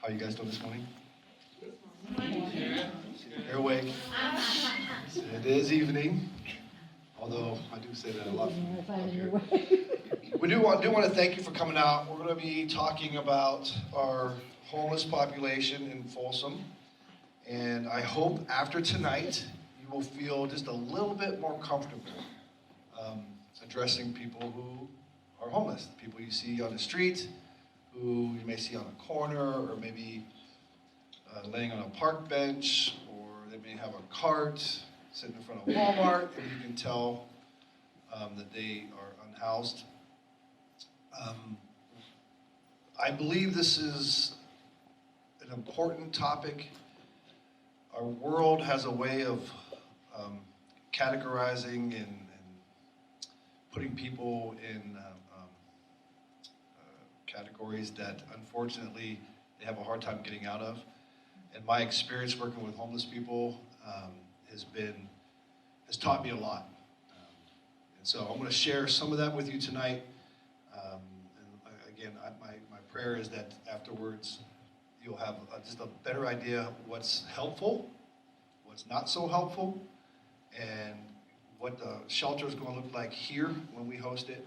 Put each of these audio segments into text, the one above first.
How are you guys doing this morning? You're awake. It is evening, although I do say that a lot from up here. We do want to thank you for coming out. We're going to be talking about our homeless population in Folsom, and I hope after tonight you will feel just a little bit more comfortable addressing people who are homeless, people you see on the street, who you may see on a corner, or maybe laying on a park bench, or they may have a cart sitting in front of Walmart, and you can tell that they are unhoused. I believe this is an important topic. Our world has a way of categorizing and putting people in categories that unfortunately they have a hard time getting out of. And my experience working with homeless people has taught me a lot. And so I'm going to share some of that with you tonight. And again, my prayer is that afterwards you'll have just a better idea what's helpful, what's not so helpful, and what the shelter is going to look like here when we host it.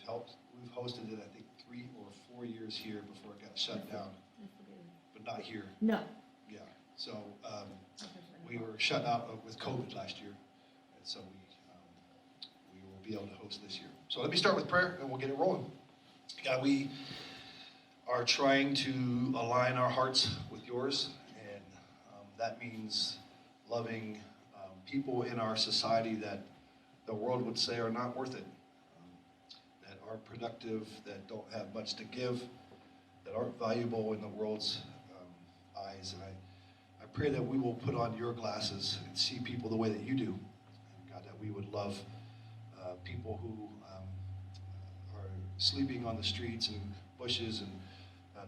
We've hosted it, I think, 3 or 4 years here before it got shut down, but not here. No. Yeah. So we were shut out with COVID last year, and so we will be able to host this year. So let me start with prayer, and we'll get it rolling. God, we are trying to align our hearts with yours, and that means loving people in our society that the world would say are not worth it, that aren't productive, that don't have much to give, that aren't valuable in the world's eyes. And I pray that we will put on your glasses and see people the way that you do. And God, that we would love people who are sleeping on the streets and bushes and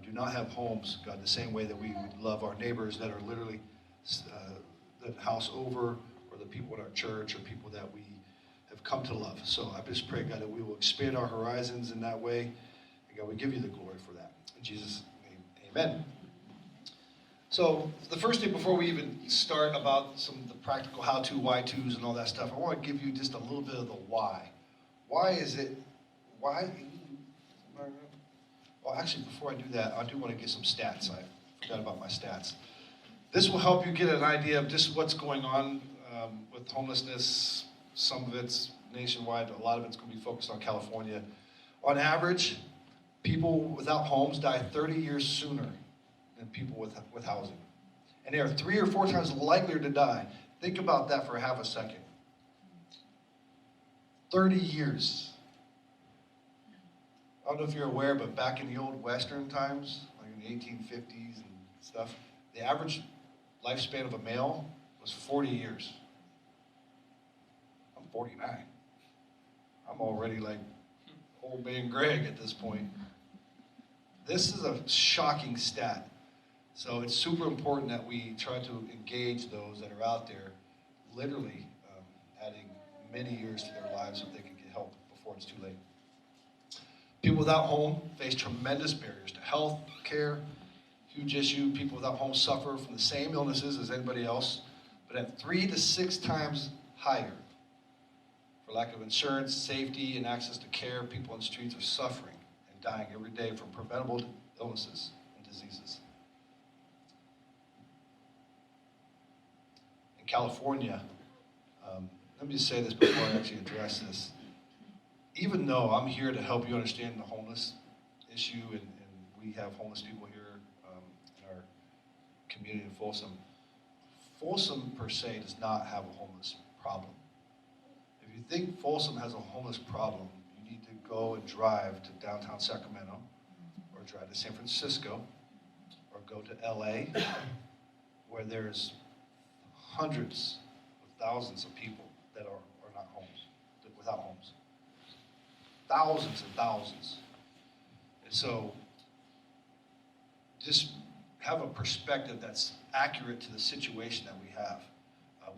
do not have homes, God, the same way that we would love our neighbors that are literally the house over, or the people in our church, or people that we have come to love. So I just pray, God, that we will expand our horizons in that way. And God, we give you the glory for that. In Jesus' name, amen. So the first thing before we even start about some of the practical how-to, why-tos, and all that stuff, I want to give you just a little bit of the why. Why is it, why? Well, actually, before I do that, I do want to get some stats. I forgot about my stats. This will help you get an idea of just what's going on with homelessness. Some of it's nationwide. A lot of it's going to be focused on California. On average, people without homes die 30 years sooner than people with housing. And they are 3 or 4 times likelier to die. Think about that for half a second. 30 years. I don't know if you're aware, but back in the old Western times, like in the 1850s and stuff, the average lifespan of a male was 40 years. I'm 49. I'm already like old man Greg at this point. This is a shocking stat. So it's super important that we try to engage those that are out there, literally adding many years to their lives so they can get help before it's too late. People without home face tremendous barriers to health care. Huge issue. People without homes suffer from the same illnesses as anybody else, but at 3 to 6 times higher. For lack of insurance, safety, and access to care, people on the streets are suffering and dying every day from preventable illnesses and diseases. In California, let me just say this before I actually address this. Even though I'm here to help you understand the homeless issue, and we have homeless people here in our community in Folsom, Folsom per se does not have a homeless problem. If you think Folsom has a homeless problem, you need to go and drive to downtown Sacramento, or drive to San Francisco, or go to LA, where there's hundreds of thousands of people that are not homes, without homes. Thousands and thousands. And so just have a perspective that's accurate to the situation that we have.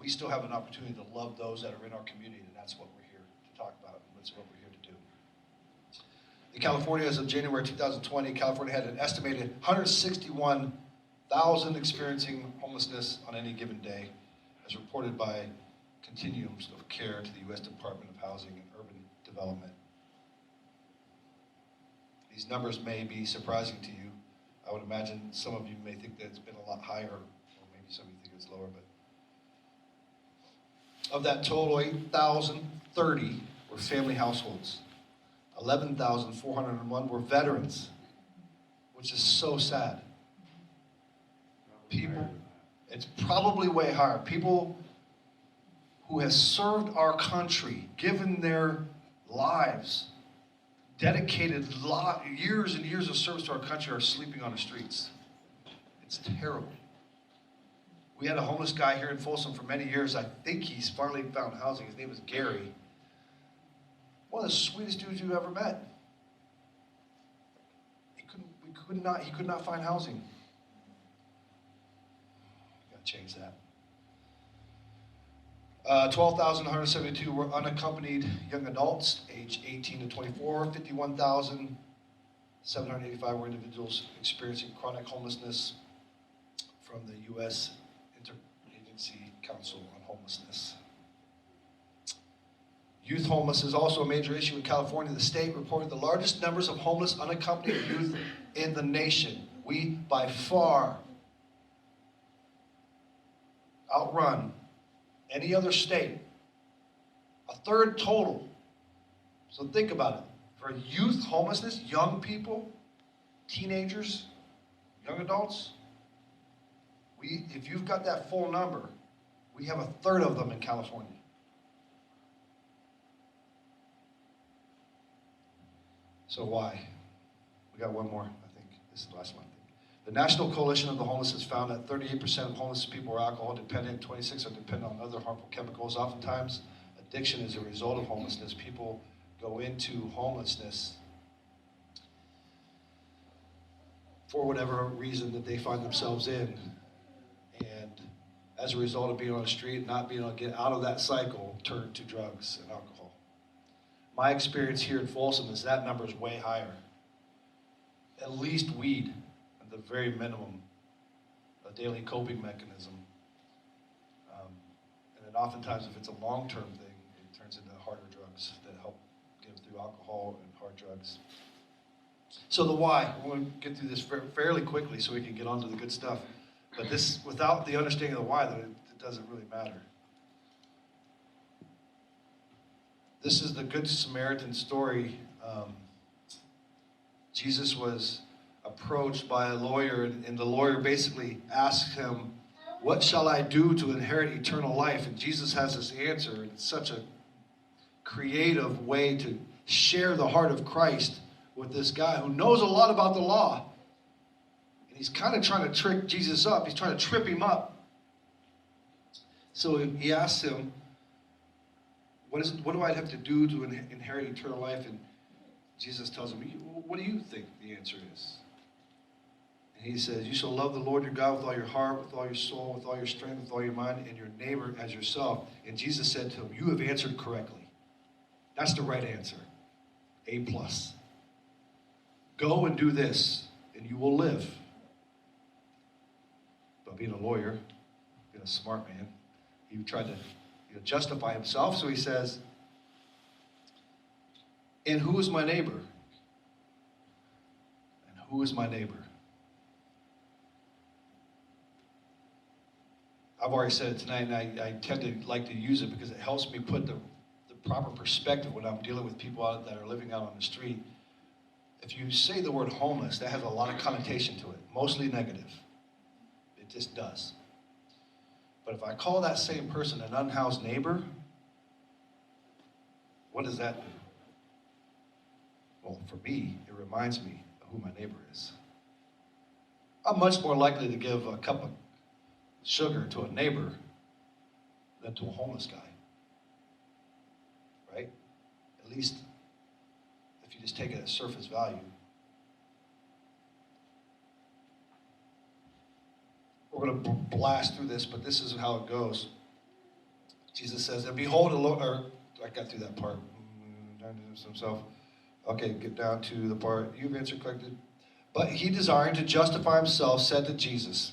We still have an opportunity to love those that are in our community, and that's what we're here to talk about, and that's what we're here to do. In California, as of January 2020, California had an estimated 161,000 experiencing homelessness on any given day, as reported by Continuums of Care to the U.S. Department of Housing and Urban Development. These numbers may be surprising to you. I would imagine some of you may think that it's been a lot higher, or maybe some of you think it's lower, but of that total, 8,030 were family households. 11,401 were veterans, which is so sad. People, it's probably way higher. People who have served our country, given their lives, dedicated years and years of service to our country, are sleeping on the streets. It's terrible. We had a homeless guy here in Folsom for many years. I think he's finally found housing. His name is Gary. One of the sweetest dudes you've ever met. He could not find housing. Got to change that. 12,172 were unaccompanied young adults, aged 18 to 24. 51,785 were individuals experiencing chronic homelessness from the U.S. Interagency Council on Homelessness. Youth homelessness is also a major issue in California. The state reported the largest numbers of homeless unaccompanied youth in the nation. We, by far, outrun any other state. A third total. So think about it. For youth homelessness, young people, teenagers, young adults, if you've got that full number, we have a third of them in California. So why? We got one more, I think. This is the last one. The National Coalition of the Homeless has found that 38% of homeless people are alcohol dependent, 26% are dependent on other harmful chemicals. Oftentimes, addiction is a result of homelessness. People go into homelessness for whatever reason that they find themselves in. And as a result of being on the street and not being able to get out of that cycle, turn to drugs and alcohol. My experience here in Folsom is that number is way higher. At least weed, at the very minimum, a daily coping mechanism. And then oftentimes, if it's a long-term thing, it turns into harder drugs that help get through alcohol and hard drugs. So the why, we're going to get through this fairly quickly so we can get on to the good stuff. But this, without the understanding of the why, it doesn't really matter. This is the Good Samaritan story. Jesus was approached by a lawyer, and the lawyer basically asked him, "What shall I do to inherit eternal life?" And Jesus has this answer, and it's such a creative way to share the heart of Christ with this guy who knows a lot about the law. And he's kind of trying to trick Jesus up. He's trying to trip him up. So he asks him, what do I have to do to inherit eternal life? And Jesus tells him, what do you think the answer is? And he says, you shall love the Lord your God with all your heart, with all your soul, with all your strength, with all your mind, and your neighbor as yourself. And Jesus said to him, you have answered correctly. That's the right answer. A+. Go and do this, and you will live. But being a lawyer, being a smart man, he tried to justify himself, so he says, and who is my neighbor? And who is my neighbor? I've already said it tonight, and I tend to like to use it because it helps me put the proper perspective when I'm dealing with people that are living out on the street. If you say the word homeless, that has a lot of connotation to it, mostly negative. It just does. But if I call that same person an unhoused neighbor, what does that do? Well, for me, it reminds me of who my neighbor is. I'm much more likely to give a cup of sugar to a neighbor than to a homeless guy. Right? At least if you just take it at surface value. We're going to blast through this, but this is how it goes. Jesus says, and behold, I got through that part. Himself. Okay, get down to the part, you've answered correctly. But he, desiring to justify himself, said to Jesus,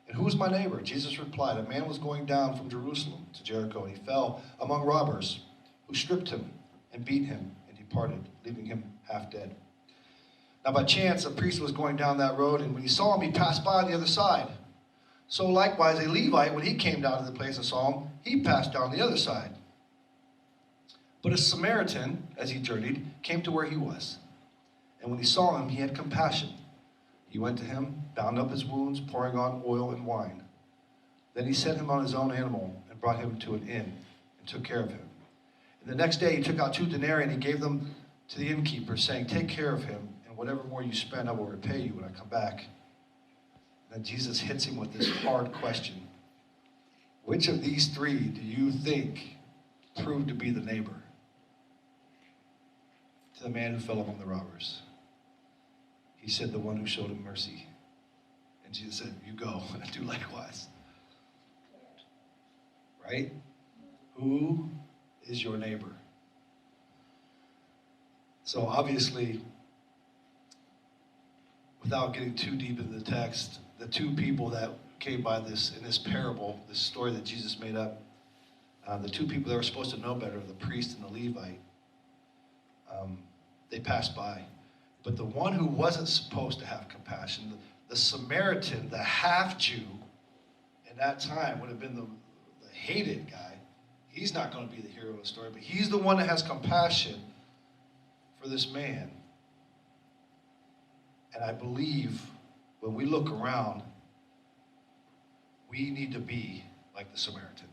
and who is my neighbor? Jesus replied, a man was going down from Jerusalem to Jericho, and he fell among robbers, who stripped him and beat him and departed, leaving him half dead. Now by chance, a priest was going down that road, and when he saw him, he passed by on the other side. So likewise, a Levite, when he came down to the place and saw him, he passed down the other side. But a Samaritan, as he journeyed, came to where he was. And when he saw him, he had compassion. He went to him, bound up his wounds, pouring on oil and wine. Then he set him on his own animal and brought him to an inn and took care of him. And the next day he took out 2 denarii and he gave them to the innkeeper, saying, take care of him, and whatever more you spend, I will repay you when I come back. And then Jesus hits him with this hard question. Which of these 3 do you think proved to be the neighbor to the man who fell among the robbers? He said, the one who showed him mercy. And Jesus said, you go and do likewise. Right? Who is your neighbor? So obviously, without getting too deep into the text, the 2 people that came by this, in this parable, this story that Jesus made up, the 2 people that were supposed to know better, the priest and the Levite, they passed by. But the one who wasn't supposed to have compassion, the Samaritan, the half-Jew, in that time would have been the hated guy. He's not going to be the hero of the story, but he's the one that has compassion for this man. And I believe when we look around, we need to be like the Samaritan.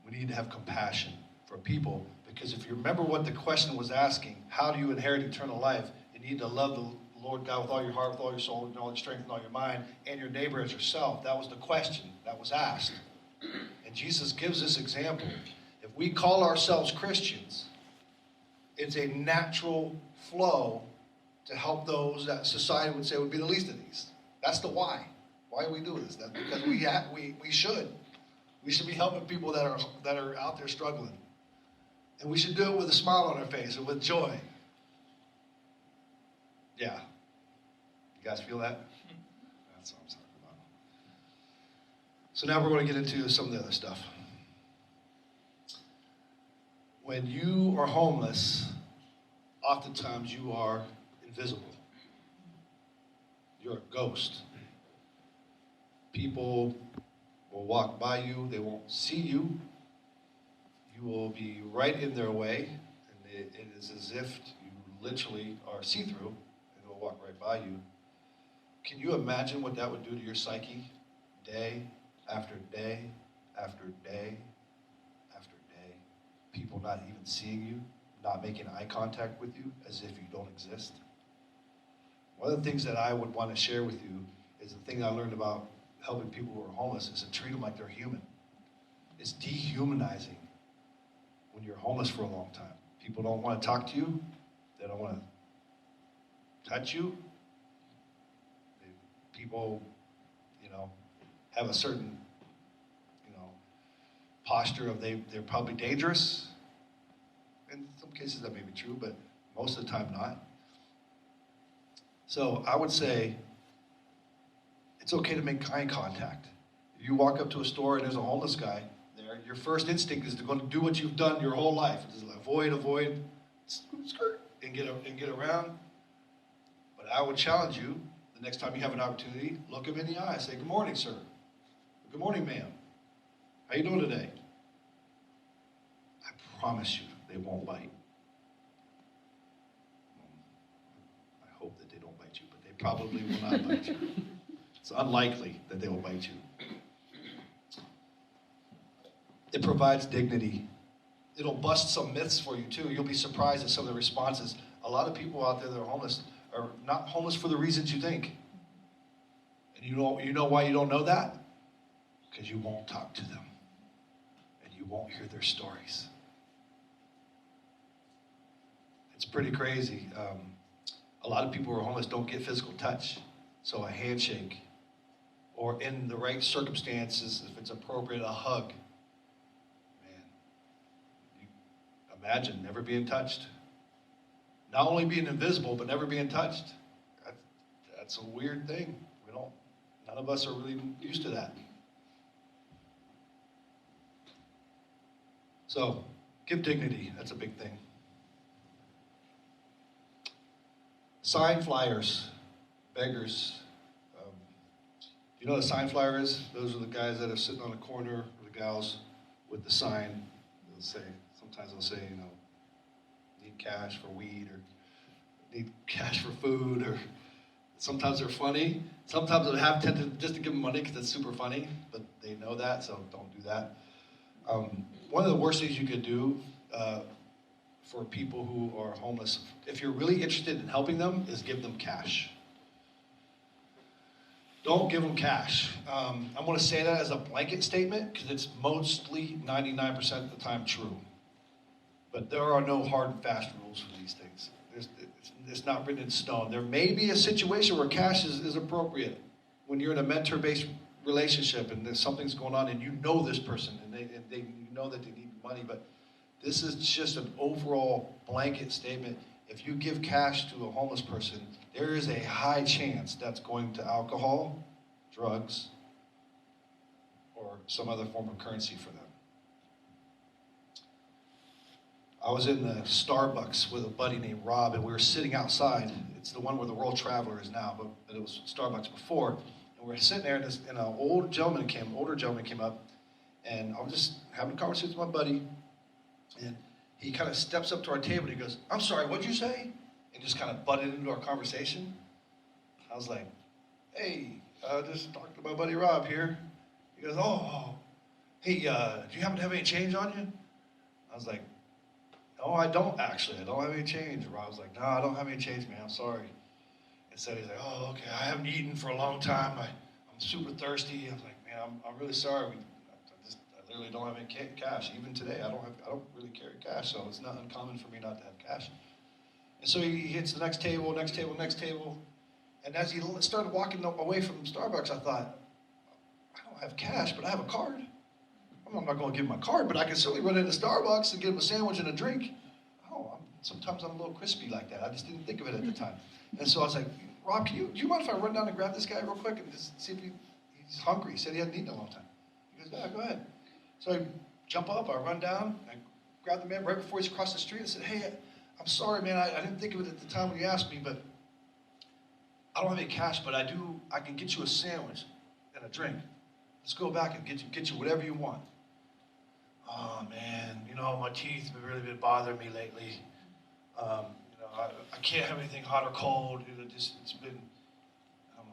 We need to have compassion for people, because if you remember what the question was asking, how do you inherit eternal life? You need to love the Lord God with all your heart, with all your soul, with all your strength, and all your mind, and your neighbor as yourself. That was the question that was asked. And Jesus gives this example. If we call ourselves Christians, it's a natural flow to help those that society would say would be the least of these. That's the why. Why are we doing this? That's because we should. We should be helping people that are out there struggling. And we should do it with a smile on our face and with joy. Yeah. You guys feel that? That's what I'm talking about. So now we're going to get into some of the other stuff. When you are homeless, oftentimes you are invisible. You're a ghost. People will walk by you. They won't see you. You will be right in their way. And it is as if you literally are see-through, and they'll walk right by you. Can you imagine what that would do to your psyche? Day after day after day after day. People not even seeing you, not making eye contact with you, as if you don't exist. One of the things that I would want to share with you is the thing I learned about helping people who are homeless is to treat them like they're human. It's dehumanizing when you're homeless for a long time. People don't want to talk to you. They don't want to touch you. People, have a certain, posture of they're probably dangerous. In some cases that may be true, but most of the time not. So I would say it's okay to make eye contact. If you walk up to a store and there's a homeless guy there, your first instinct is to go do what you've done your whole life. Just avoid, skirt, and get around. But I would challenge you, the next time you have an opportunity, look him in the eye. Say, good morning, sir. Good morning, ma'am. How you doing today? I promise you, they won't bite. I hope that they don't bite you, but they probably will not bite you. It's unlikely that they will bite you. It provides dignity. It'll bust some myths for you, too. You'll be surprised at some of the responses. A lot of people out there that are homeless are not homeless for the reasons you think. And you know why you don't know that? Because you won't talk to them. And you won't hear their stories. It's pretty crazy. A lot of people who are homeless don't get physical touch. So a handshake, or in the right circumstances, if it's appropriate, a hug. Man, you imagine never being touched. not only being invisible, but never being touched. That's a weird thing. None of us are really used to that. So, give dignity. That's a big thing. Sign flyers, beggars. You know what a sign flyer is? Those are the guys that are sitting on the corner, or the gals with the sign. Sometimes they'll say, need cash for weed, or need cash for food, or sometimes they're funny. Sometimes they'll have tendency just to give them money because it's super funny, but they know that, so don't do that. One of the worst things you could do for people who are homeless, if you're really interested in helping them, is give them cash. Don't give them cash. I'm going to say that as a blanket statement because it's mostly 99% of the time true. But there are no hard and fast rules for these things. It's not written in stone. There may be a situation where cash is appropriate when you're in a mentor-based relationship and something's going on and you know this person and you know that they need money, but this is just an overall blanket statement. If you give cash to a homeless person, there is a high chance that's going to alcohol, drugs, or some other form of currency for them. I was in the Starbucks with a buddy named Rob, and we were sitting outside. It's the one where the World Traveler is now, but it was Starbucks before. And we were sitting there, and an older gentleman came up, and I was just having a conversation with my buddy, and he kind of steps up to our table, and he goes, "I'm sorry, what'd you say?" And just kind of butted into our conversation. I was like, "Hey, just talking to my buddy Rob here." He goes, "Oh, hey, do you happen to have any change on you?" I was like, "No, I don't actually. I don't have any change." Rob was like, "No, I don't have any change, man. I'm sorry." Instead, he's like, "Oh, okay. I haven't eaten for a long time. I'm super thirsty." I was like, "Man, I'm really sorry. I literally don't have any cash. Even today, I don't really carry cash, so it's not uncommon for me not to have cash." And so he hits the next table, next table, next table. And as he started walking away from Starbucks, I thought, I don't have cash, but I have a card. I'm not going to give him my card, but I can certainly run into Starbucks and get him a sandwich and a drink. Sometimes I'm a little crispy like that. I just didn't think of it at the time. And so I was like, "Rob, do you mind if I run down and grab this guy real quick and just see if he's hungry?" He said he hadn't eaten in a long time. He goes, "Yeah, go ahead." So I jump up, I run down, I grab the man right before he's across the street and said, "Hey, I'm sorry, man. I didn't think of it at the time when you asked me, but I don't have any cash, but I can get you a sandwich and a drink. Let's go back and get you whatever you want." "Oh, man, my teeth have really been bothering me lately. I can't have anything hot or cold. It's been..." I'm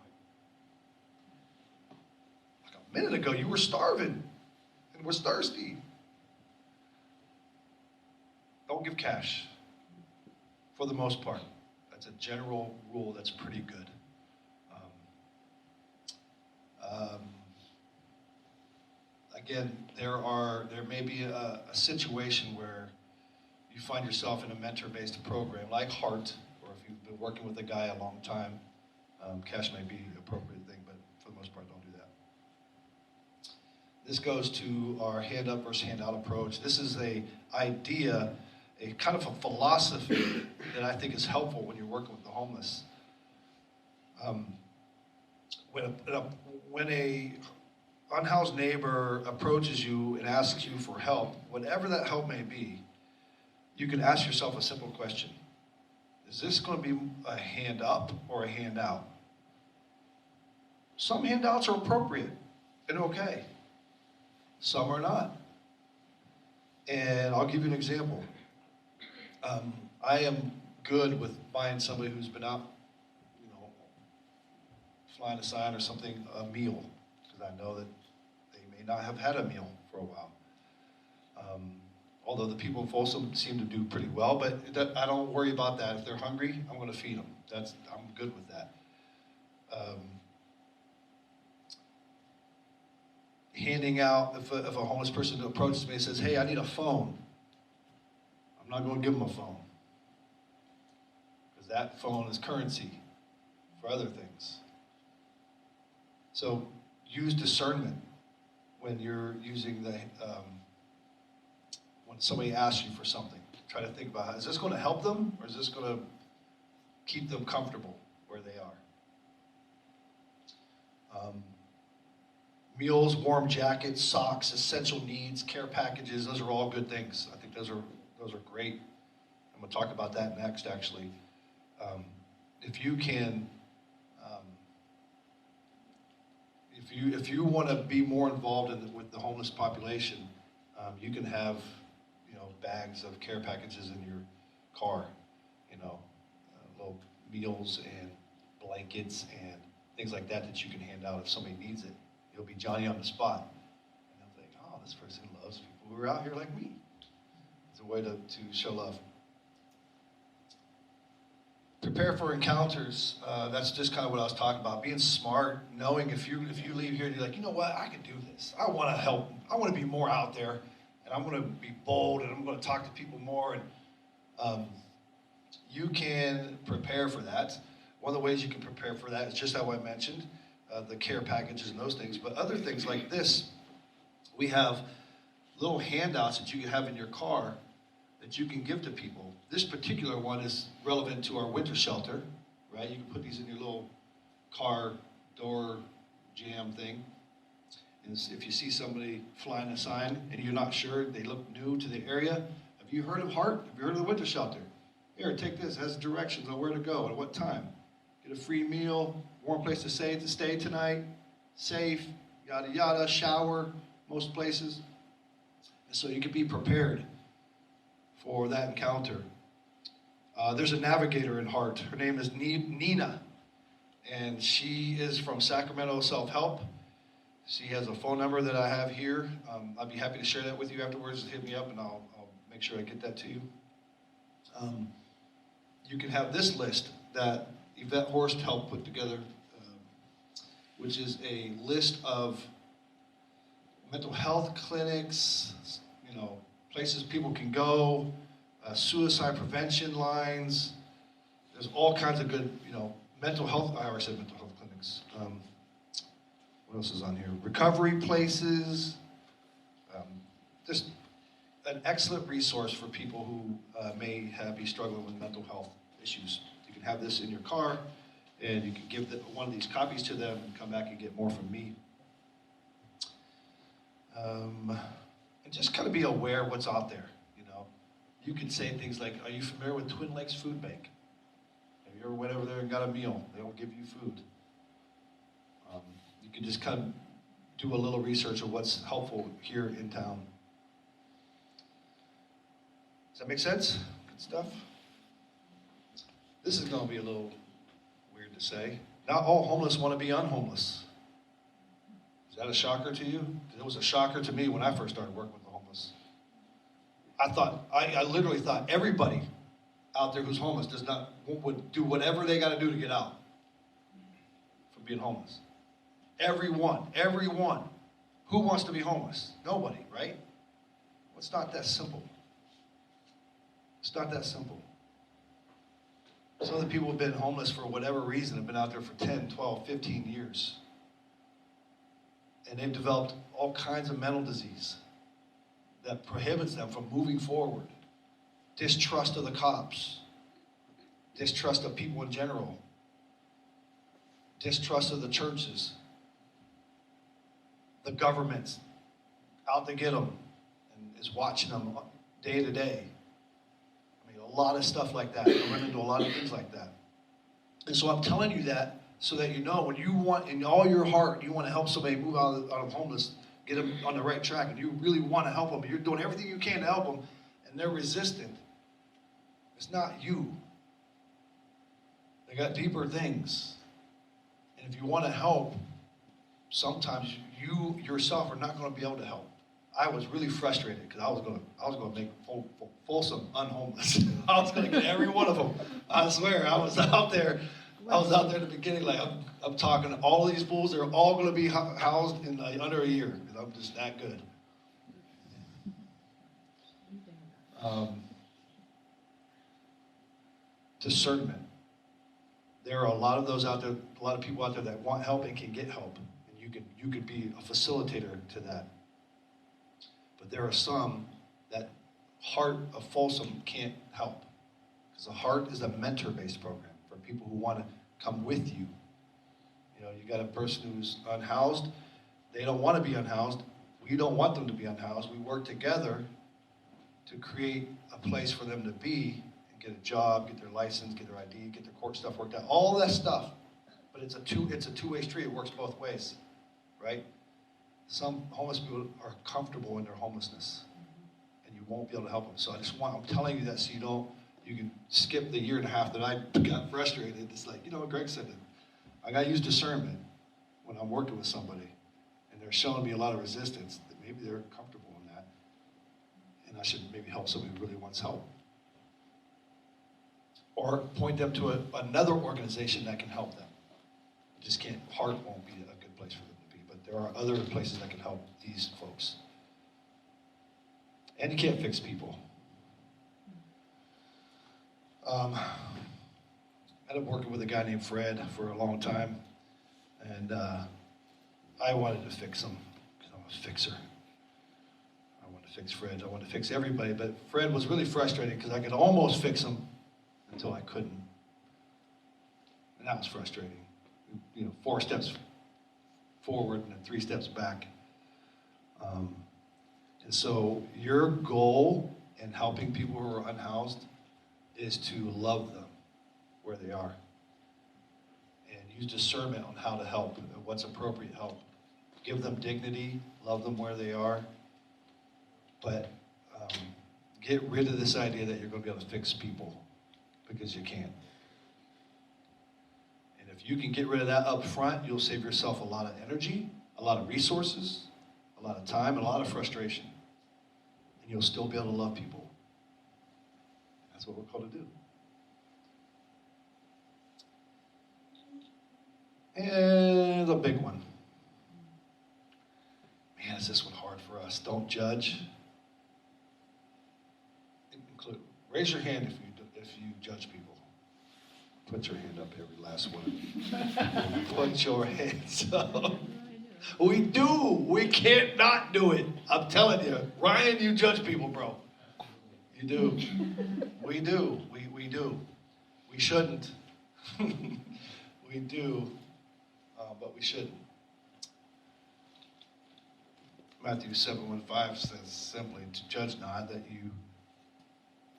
like a minute ago, you were starving and was thirsty. Don't give cash, for the most part. That's a general rule that's pretty good. Again, there may be a situation where you find yourself in a mentor-based program like Heart, or if you've been working with a guy a long time, cash may be an appropriate thing, but for the most part, don't do that. This goes to our hand up versus hand out approach. This is a kind of a philosophy that I think is helpful when you're working with the homeless. When a unhoused neighbor approaches you and asks you for help, whatever that help may be, you can ask yourself a simple question. Is this going to be a hand up or a hand out? Some handouts are appropriate and okay. Some are not. And I'll give you an example. I am good with buying somebody who's been out, flying a sign or something, a meal, because I know that they may not have had a meal for a while. Although the people in Folsom seem to do pretty well, but I don't worry about that. If they're hungry, I'm going to feed them. I'm good with that. Handing out, if a homeless person approaches me and says, "Hey, I need a phone," I'm not going to give them a phone, because that phone is currency for other things. So use discernment when you're using when somebody asks you for something. try to think about, is this going to help them or is this going to keep them comfortable where they are? Meals, warm jackets, socks, essential needs, care packages, those are all good things. I think those are great. I'm going to talk about that next, actually. If you can, if you want to be more involved with the homeless population, you can have, bags of care packages in your car, little meals and blankets and things like that that you can hand out if somebody needs it. You'll be Johnny on the spot. And they'll think, oh, this person loves people who are out here like me. It's a way to show love. Prepare for encounters. That's just kind of what I was talking about. Being smart, knowing if you leave here and you're like, you know what, I can do this. I want to help. I want to be more out there. And I'm going to be bold and I'm going to talk to people more. And you can prepare for that. One of the ways you can prepare for that is just how I mentioned, the care packages and those things. But other things like this, we have little handouts that you can have in your car that you can give to people. This particular one is relevant to our winter shelter, right? You can put these in your little car door jam thing. And if you see somebody flying a sign and you're not sure, they look new to the area, have you heard of HEART? Have you heard of the winter shelter? Here, take this. It has directions on where to go and at what time. Get a free meal, warm place to stay tonight, safe, yada yada, shower, most places. And so you can be prepared for that encounter. There's a navigator in HEART. Her name is Nina, and she is from Sacramento Self-Help. She has a phone number that I have here. I'd be happy to share that with you afterwards. Hit me up and I'll make sure I get that to you. You can have this list that Yvette Horst helped put together, which is a list of mental health clinics, places people can go, suicide prevention lines. There's all kinds of good, mental health. I already said mental health clinics. What else is on here? Recovery places. Just an excellent resource for people who may be struggling with mental health issues. You can have this in your car, and you can give one of these copies to them and come back and get more from me. And just kind of be aware of what's out there. You can say things like, are you familiar with Twin Lakes Food Bank? Have you ever went over there and got a meal? They will give you food. You can just kind of do a little research of what's helpful here in town. Does that make sense? Good stuff. This is going to be a little weird to say. Not all homeless want to be unhomeless. Is that a shocker to you? It was a shocker to me when I first started working with the homeless. I literally thought everybody out there who's homeless would do whatever they got to do to get out from being homeless. Everyone. Who wants to be homeless? Nobody, right? Well, it's not that simple. It's not that simple. Some of the people have been homeless for whatever reason, have been out there for 10, 12, 15 years. And they've developed all kinds of mental disease that prohibits them from moving forward. Distrust of the cops. Distrust of people in general. Distrust of the churches. The government out to get them and is watching them day to day. I mean, a lot of stuff like that. I run into a lot of things like that. And so I'm telling you that so that you know when you want, in all your heart, you want to help somebody move out of homeless, get them on the right track, and you really want to help them, you're doing everything you can to help them, and they're resistant. It's not you. They got deeper things. And if you want to help, sometimes you yourself are not going to be able to help. I was really frustrated because I was going to make Folsom unhomeless. I was going to get every one of them. I swear, I was out there in the beginning, like I'm talking to all of these fools. They're all going to be housed in under a year because I'm just that good. Discernment. There are a lot of those out there, a lot of people out there that want help and can get help. You could be a facilitator to that. But there are some that Heart of Folsom can't help. Because the Heart is a mentor-based program for people who want to come with you. You know, you got a person who's unhoused. They don't want to be unhoused. We don't want them to be unhoused. We work together to create a place for them to be and get a job, get their license, get their ID, get their court stuff worked out, all that stuff. But it's a two-way street. It works both ways, right? Some homeless people are comfortable in their homelessness, and you won't be able to help them. So I'm telling you that so you can skip the 1.5 years that I got frustrated. It's like, you know what Greg said, I got to use discernment when I'm working with somebody, and they're showing me a lot of resistance, that maybe they're comfortable in that, and I should maybe help somebody who really wants help. Or point them to another organization that can help them. You just can't, Heart won't be a good place for them to be, but there are other places that can help these folks. And you can't fix people. I ended up working with a guy named Fred for a long time, and I wanted to fix him because I'm a fixer. I wanted to fix Fred. I wanted to fix everybody, but Fred was really frustrating because I could almost fix him until I couldn't, and that was frustrating. You know, 4 steps forward and then 3 steps back. And so your goal in helping people who are unhoused is to love them where they are and use discernment on how to help and what's appropriate help. Give them dignity, love them where they are, but get rid of this idea that you're going to be able to fix people, because you can't. And if you can get rid of that up front, you'll save yourself a lot of energy, a lot of resources, a lot of time, and a lot of frustration. And you'll still be able to love people. That's what we're called to do. And the big one. Man, is this one hard for us? Don't judge. Raise your hand if you judge people. Put your hand up, every last one. Put your hands up. We do. We can't not do it. I'm telling you. Ryan, you judge people, bro. You do. We do. We do. We shouldn't. We do, but we shouldn't. Matthew 7:15 says simply, to judge not, that you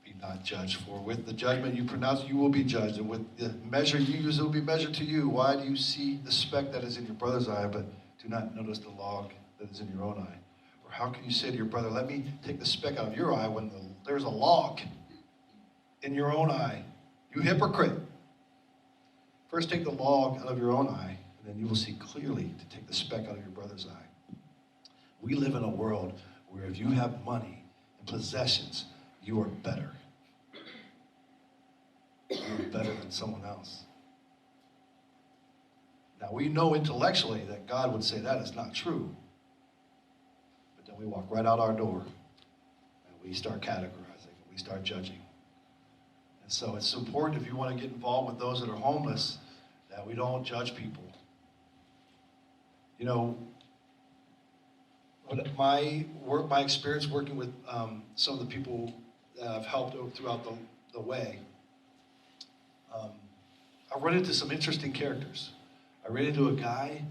be not judged. For with the judgment you pronounce, you will be judged. And with the measure you use, it will be measured to you. Why do you see the speck that is in your brother's eye, but do not notice the log that is in your own eye? Or how can you say to your brother, let me take the speck out of your eye, when there's a log in your own eye? You hypocrite. First take the log out of your own eye, and then you will see clearly to take the speck out of your brother's eye. We live in a world where if you have money and possessions, you are better. You're better than someone else. Now, we know intellectually that God would say that is not true. But then we walk right out our door, and we start categorizing, we start judging. And so it's important, if you want to get involved with those that are homeless, that we don't judge people. You know, my experience working with some of the people that I've helped throughout the way, I run into some interesting characters. I ran into a guy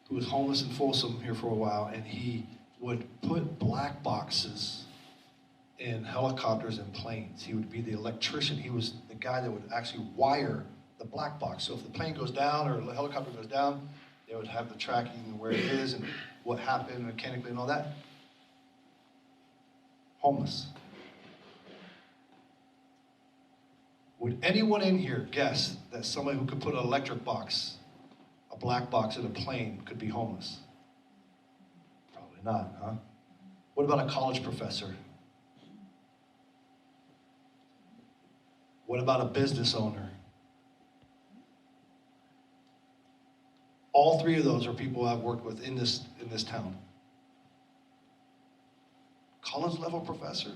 who was homeless in Folsom here for a while, and he would put black boxes in helicopters and planes. He would be the electrician. He was the guy that would actually wire the black box. So if the plane goes down or the helicopter goes down, they would have the tracking and where it is and what happened mechanically and all that. Homeless. Would anyone in here guess that somebody who could put an electric box, a black box in a plane, could be homeless? Probably not, huh? What about a college professor? What about a business owner? All 3 of those are people I've worked with in this town. College level professor.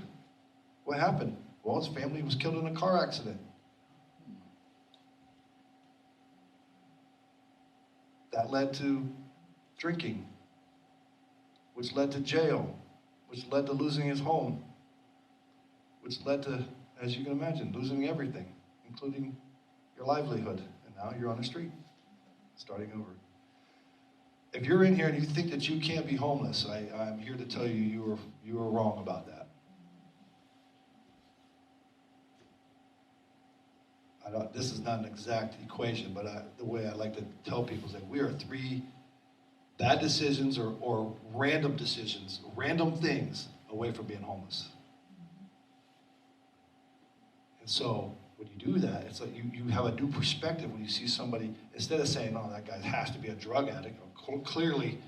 What happened? Well, his family was killed in a car accident. That led to drinking, which led to jail, which led to losing his home. which led to, as you can imagine, losing everything, including your livelihood. And now you're on the street, starting over. If you're in here and you think that you can't be homeless, I'm here to tell you you are wrong about that. This is not an exact equation, but the way I like to tell people is that we are 3 bad decisions or random decisions, random things away from being homeless. And so when you do that, it's like you have a new perspective when you see somebody, instead of saying, oh, that guy has to be a drug addict, or clearly,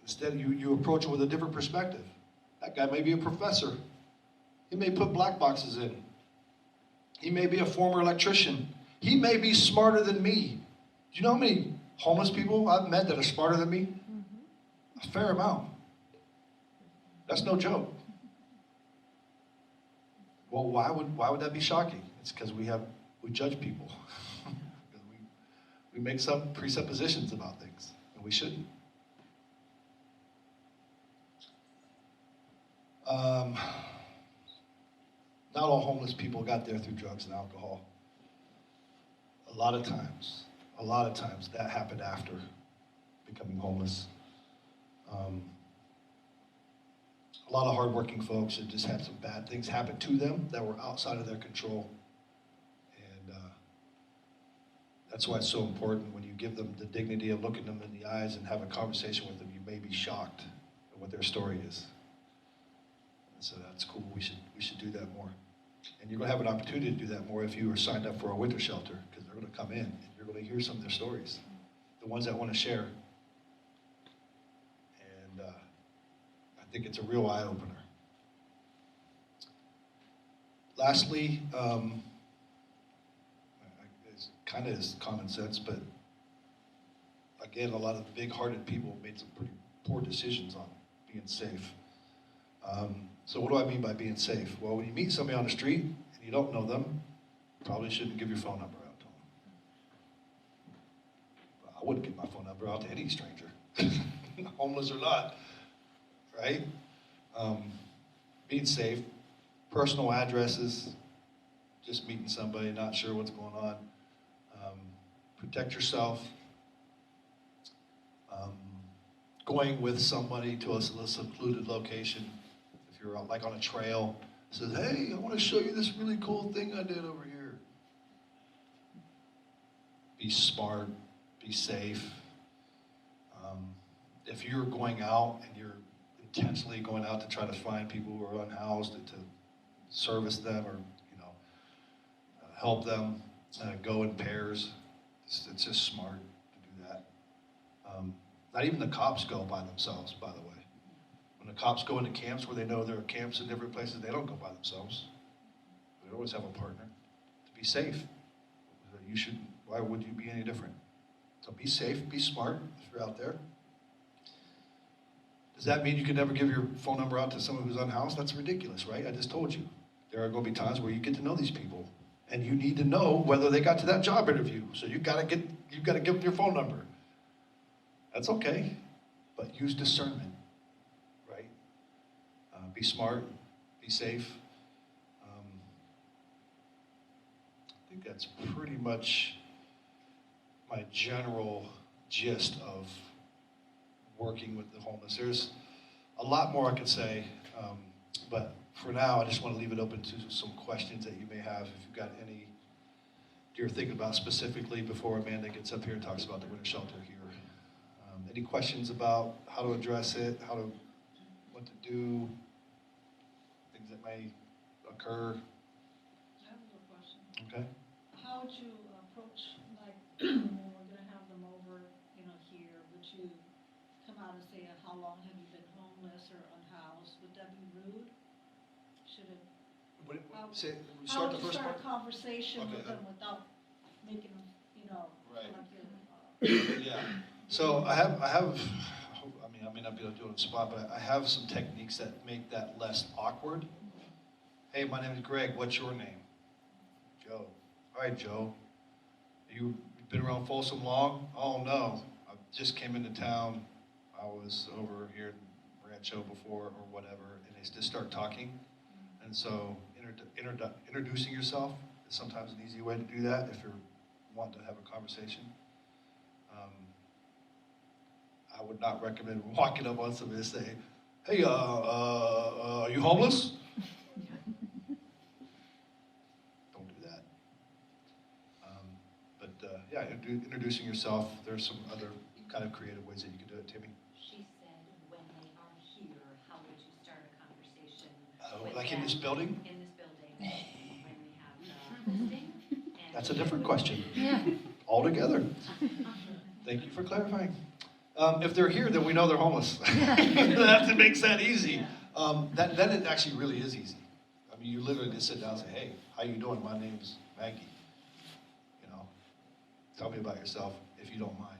instead you approach it with a different perspective. That guy may be a professor. He may put black boxes in. He may be a former electrician. He may be smarter than me. Do you know how many homeless people I've met that are smarter than me? A fair amount. That's no joke. Well, why would that be shocking? It's because we judge people. we make some presuppositions about things, and we shouldn't. Not all homeless people got there through drugs and alcohol. A lot of times that happened after becoming homeless. A lot of hardworking folks that just had some bad things happen to them that were outside of their control. And that's why it's so important when you give them the dignity of looking them in the eyes and have a conversation with them, you may be shocked at what their story is. And so that's cool. We should do that more. And you're going to have an opportunity to do that more if you are signed up for a winter shelter, because they're going to come in and you're going to hear some of their stories, the ones that want to share. And I think it's a real eye-opener. Lastly, it's kind of is common sense, but again, a lot of big-hearted people made some pretty poor decisions on being safe. So what do I mean by being safe? Well, when you meet somebody on the street and you don't know them, you probably shouldn't give your phone number out to them. I wouldn't give my phone number out to any stranger, homeless or not, right? Being safe, personal addresses, just meeting somebody, not sure what's going on. Protect yourself. Going with somebody to a secluded location. If you're like on a trail, says, hey, I want to show you this really cool thing I did over here. Be smart, be safe. If you're going out and you're intentionally going out to try to find people who are unhoused and to service them or help them, go in pairs. It's just smart to do that. Not even the cops go by themselves, by the way. When the cops go into camps where they know there are camps in different places, they don't go by themselves. They always have a partner to be safe. Why would you be any different? So be safe, be smart if you're out there. Does that mean you can never give your phone number out to someone who's unhoused? That's ridiculous, right? I just told you. There are going to be times where you get to know these people, and you need to know whether they got to that job interview. So you've got to give them your phone number. That's okay, but use discernment, right? Be smart, be safe. I think that's pretty much my general gist of working with the homeless. There's a lot more I could say, but for now, I just want to leave it open to some questions that you may have. If you've got any you're thinking about specifically before Amanda gets up here and talks about the winter shelter here. Any questions about how to address it, what to do, things that may occur? I have a question. Okay. How would you approach, like, when we're going to have them over, here, would you come out and say, how long have you been homeless or unhoused? Would that be rude? Should it? How would you start a conversation with them without making them, right. like Yeah. So I may not be able to do it on the spot, but I have some techniques that make that less awkward. Hey, my name is Greg. What's your name? Joe. All right, Joe. You've been around Folsom long? Oh, no. I just came into town. I was over here in Rancho before or whatever, and they just start talking. And so introducing yourself is sometimes an easy way to do that if you're wanting to have a conversation. I would not recommend walking up on somebody and say, hey, are you homeless? Don't do that. Yeah, introducing yourself. There's some other kind of creative ways that you can do it, Timmy. She said, when they are here, how would you start a conversation? Like in this building? In this building, when we have the listing. That's a different question. Yeah. Altogether. Thank you for clarifying. If they're here, then we know they're homeless. That makes that easy. Then it actually really is easy. I mean, you literally just sit down and say, hey, how you doing? My name's Maggie. You know, tell me about yourself if you don't mind.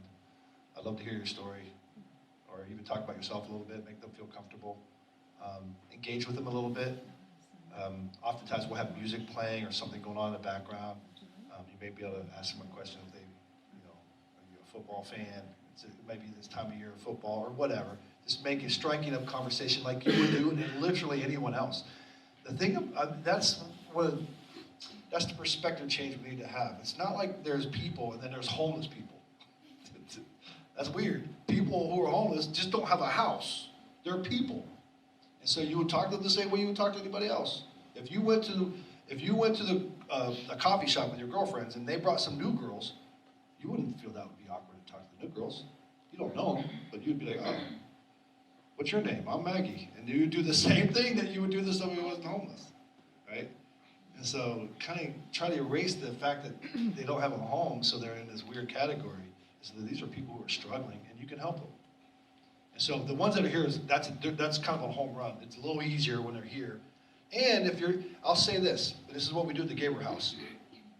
I'd love to hear your story, or even talk about yourself a little bit, make them feel comfortable. Engage with them a little bit. Oftentimes we'll have music playing or something going on in the background. You may be able to ask them a question if they, are you a football fan? Maybe this time of year of football or whatever. Just striking up conversation like you would do and literally anyone else. The thing, that's the perspective change we need to have. It's not like there's people and then there's homeless people. That's weird. People who are homeless just don't have a house. They're people. And so you would talk to them the same way you would talk to anybody else. If you went to a coffee shop with your girlfriends and they brought some new girls, you wouldn't feel that would be awkward to talk to the new girls. You don't know them, but you'd be like, oh, what's your name? I'm Maggie. And you would do the same thing that you would do to somebody who wasn't homeless, right? And so kind of try to erase the fact that they don't have a home, so they're in this weird category. So that these are people who are struggling, and you can help them. And so the ones that are here, that's kind of a home run. It's a little easier when they're here. And I'll say this is what we do at the Gaber House.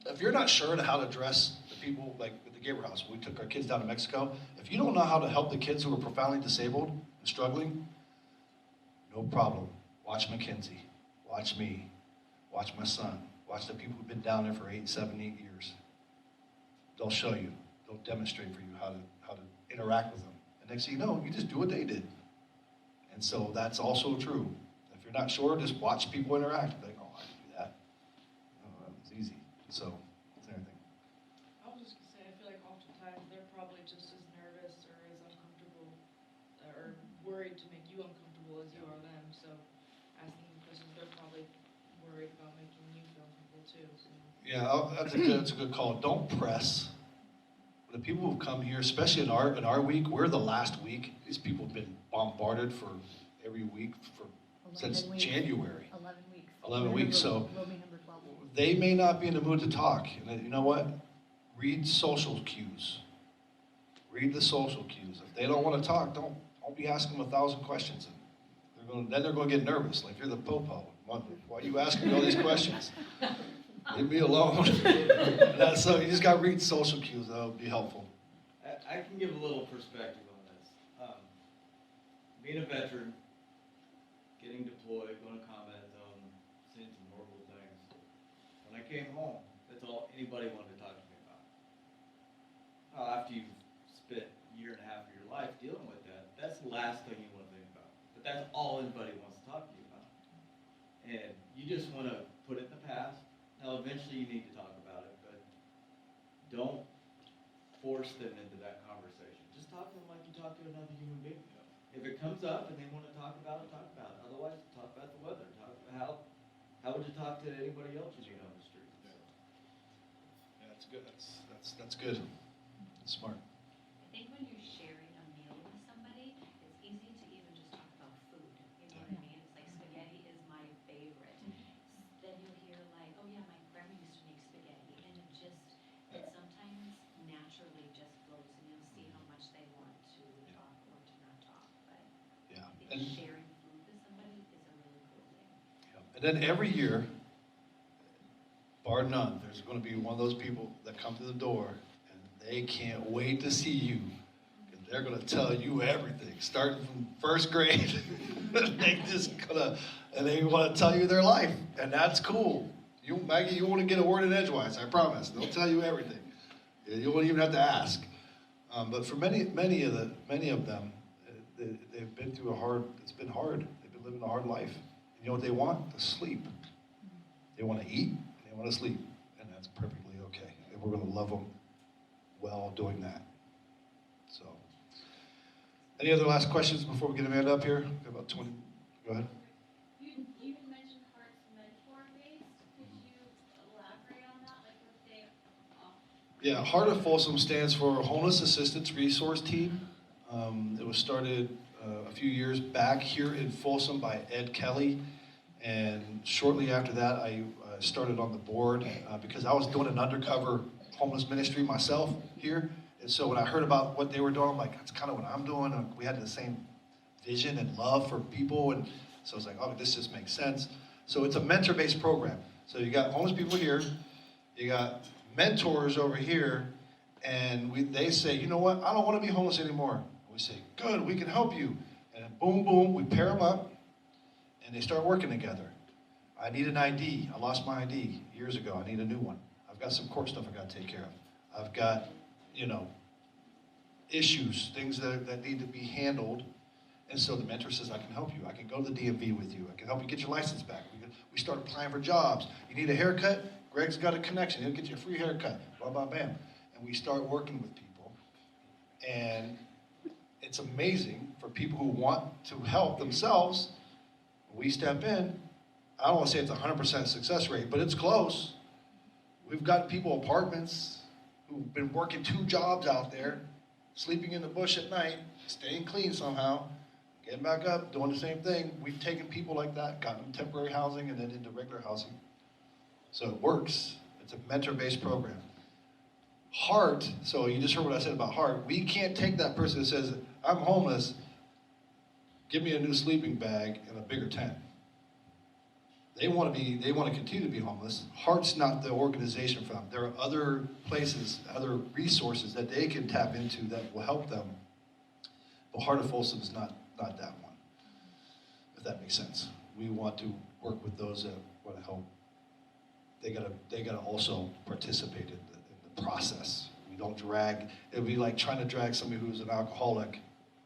If you're not sure how to address the people, like at the Gaber House, we took our kids down to Mexico. If you don't know how to help the kids who are profoundly disabled and struggling, no problem. Watch Mackenzie. Watch me. Watch my son. Watch the people who've been down there for 7, 8 years. They'll show you. They'll demonstrate for you how to interact with them. And next thing you know, you just do what they did. And so that's also true. If you're not sure, just watch people interact. Like, oh, I can do that. Oh, it's easy. So, it's everything. I was just gonna say, I feel like oftentimes they're probably just as nervous or as uncomfortable or worried to make you uncomfortable as you are them. So asking them questions, they're probably worried about making you feel uncomfortable too. So. Yeah, that's a good call. Don't press. The people who come here, especially in our week, we're the last week. These people have been bombarded for every week since January. 11 weeks. 11 weeks, so We'll be number 12. they may not be in the mood to talk. And you know what? Read social cues. Read the social cues. If they don't want to talk, don't be asking them 1,000 questions. Then they're going to get nervous. Like you're the popo. Why are you asking me all these questions? Leave me alone. So you just got to read social cues. That would be helpful. I can give a little perspective on this. Being a veteran, getting deployed, going to combat zone, seeing some horrible things. When I came home, that's all anybody wanted to talk to me about. After you've spent a year and a half of your life dealing with that, that's the last thing you want to think about. But that's all anybody wants to talk to you about. And you just want to put it in the past. Now, eventually you need to talk about it, but don't force them into that conversation. Just talk to them like you talk to another human being. If it comes up and they want to talk about it, talk about it. Otherwise, talk about the weather. How would you talk to anybody else you meet on the street? Yeah, that's good. That's good. That's smart. I think when you're sharing a meal with somebody, it's easy to even just talk about food. You know what I mean? It's like spaghetti is my favorite. Then you'll hear like, oh yeah, my grandma used to make spaghetti. And it sometimes naturally just flows and you'll see how much they want to talk or to not talk. But Yeah. I think sharing food with somebody is a really cool thing. And then every year, bar none, there's going to be one of those people that come to the door and they can't wait to see you. And they're going to tell you everything, starting from first grade. They want to tell you their life, and that's cool. Maggie, you won't get a word in edgewise, I promise. They'll tell you everything. You won't even have to ask. But for many of them, they've been through it's been hard. They've been living a hard life. And You know what they want? To sleep. They want to eat, they want to sleep, and that's perfectly okay. And we're going to love them well doing that. So, any other last questions before we get Amanda up here? Got about 20. Go ahead. You mentioned Heart's mentor-based. Could you elaborate on that? Like what they offer? Yeah, Heart of Folsom stands for Homeless Assistance Resource Team. It was started a few years back here in Folsom by Ed Kelly. And shortly after that, I started on the board because I was doing an undercover homeless ministry myself here. And so when I heard about what they were doing, I'm like, that's kind of what I'm doing. And we had the same vision and love for people. And so I was like, oh, this just makes sense. So it's a mentor-based program. So you got homeless people here, you got mentors over here, and they say, you know what, I don't want to be homeless anymore. We say, good, we can help you. And then boom, boom, we pair them up, and they start working together. I need an ID. I lost my ID years ago. I need a new one. I've got some court stuff I got to take care of. I've got, issues, things that need to be handled. And so the mentor says, I can help you. I can go to the DMV with you. I can help you get your license back. We start applying for jobs. You need a haircut? Greg's got a connection. He'll get you a free haircut. Blah, blah, bam. And we start working with people. And it's amazing for people who want to help themselves. We step in. I don't want to say it's 100% success rate, but it's close. We've got people, apartments, who've been working 2 jobs out there, sleeping in the bush at night, staying clean somehow, getting back up, doing the same thing. We've taken people like that, gotten them temporary housing, and then into regular housing. So it works. It's a mentor-based program. Heart, so you just heard what I said about Heart. We can't take that person that says, I'm homeless, give me a new sleeping bag and a bigger tent. They want to continue to be homeless. Heart's not the organization for them. There are other places, other resources that they can tap into that will help them. But Heart of Folsom is not that one, if that makes sense. We want to work with those that want to help. They gotta also participate in the process. We don't drag. It would be like trying to drag somebody who's an alcoholic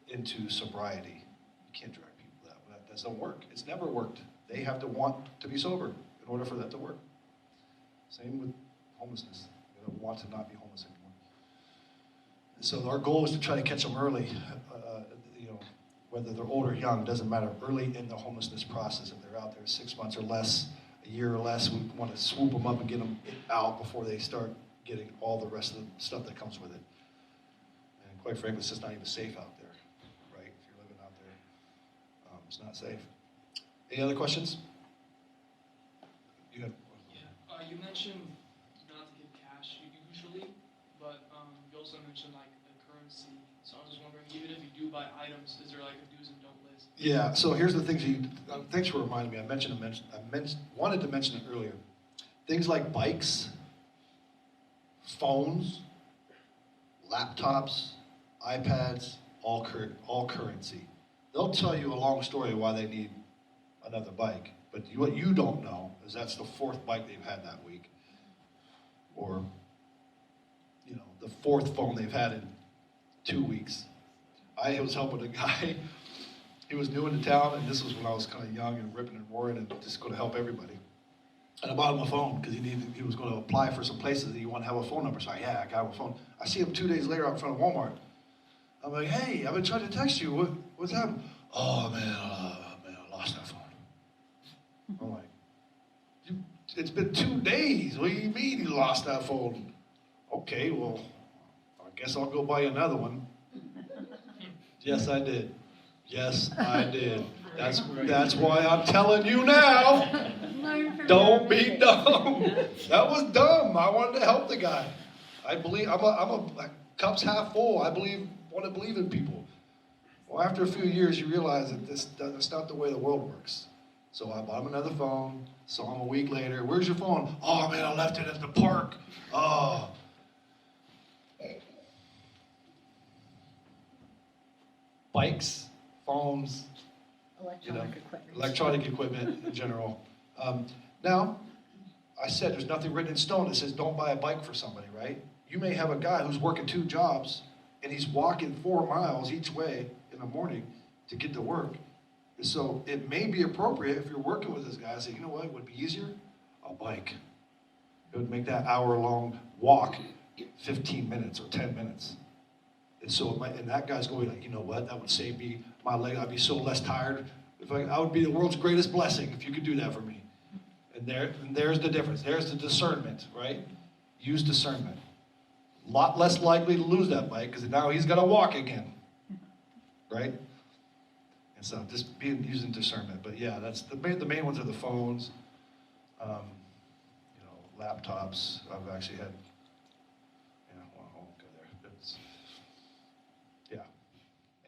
into sobriety. You can't drag people that doesn't work. It's never worked. They have to want to be sober in order for that to work. Same with homelessness. They don't want to not be homeless anymore. And so our goal is to try to catch them early. Whether they're old or young, doesn't matter. Early in the homelessness process, if they're out there 6 months or less, a year or less, we want to swoop them up and get them out before they start getting all the rest of the stuff that comes with it. And quite frankly, it's just not even safe out there, right? If you're living out there, it's not safe. Any other questions? You have. Yeah. You mentioned not to give cash usually, but you also mentioned like the currency. So I was just wondering, even if you do buy items, is there like a do's and don't list? Yeah. So here's the things thanks for reminding me. I wanted to mention it earlier. Things like bikes, phones, laptops, iPads, all currency. They'll tell you a long story why they need another bike, but what you don't know is that's the 4th bike they've had that week, or the 4th phone they've had in 2 weeks. I was helping a guy. He was new into town, and this was when I was kind of young and ripping and roaring and just going to help everybody. And I bought him a phone because he was going to apply for some places that he wanted to have a phone number. So I got him a phone. I see him 2 days later out in front of Walmart. I'm like, hey, I've been trying to text you. What's happened? Oh man, I lost that phone. I'm like, it's been 2 days. What do you mean you lost that phone? Okay, well, I guess I'll go buy another one. Yes, I did. Yes, I did. That's why I'm telling you now. Don't be dumb. That was dumb. I wanted to help the guy. I believe I'm a cup's half full. Want to believe in people. Well, after a few years, you realize that that's not the way the world works. So I bought him another phone. Saw him a week later. Where's your phone? Oh man, I left it at the park. Oh. Bikes, phones, electronic equipment in general. Now, I said there's nothing written in stone that says don't buy a bike for somebody, right? You may have a guy who's working 2 jobs and he's walking 4 miles each way in the morning to get to work. So it may be appropriate if you're working with this guy, say, you know what, it would be easier? A bike. It would make that hour-long walk 15 minutes or 10 minutes. And so, and that guy's going like, you know what, that would save me my leg. I'd be so less tired. I would be the world's greatest blessing if you could do that for me. And there's the difference. There's the discernment, right? Use discernment. A lot less likely to lose that bike because now he's got to walk again, right? And so just using discernment. But yeah, that's the main ones are the phones, laptops. I've actually had, I won't go there. Yeah.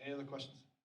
Any other questions?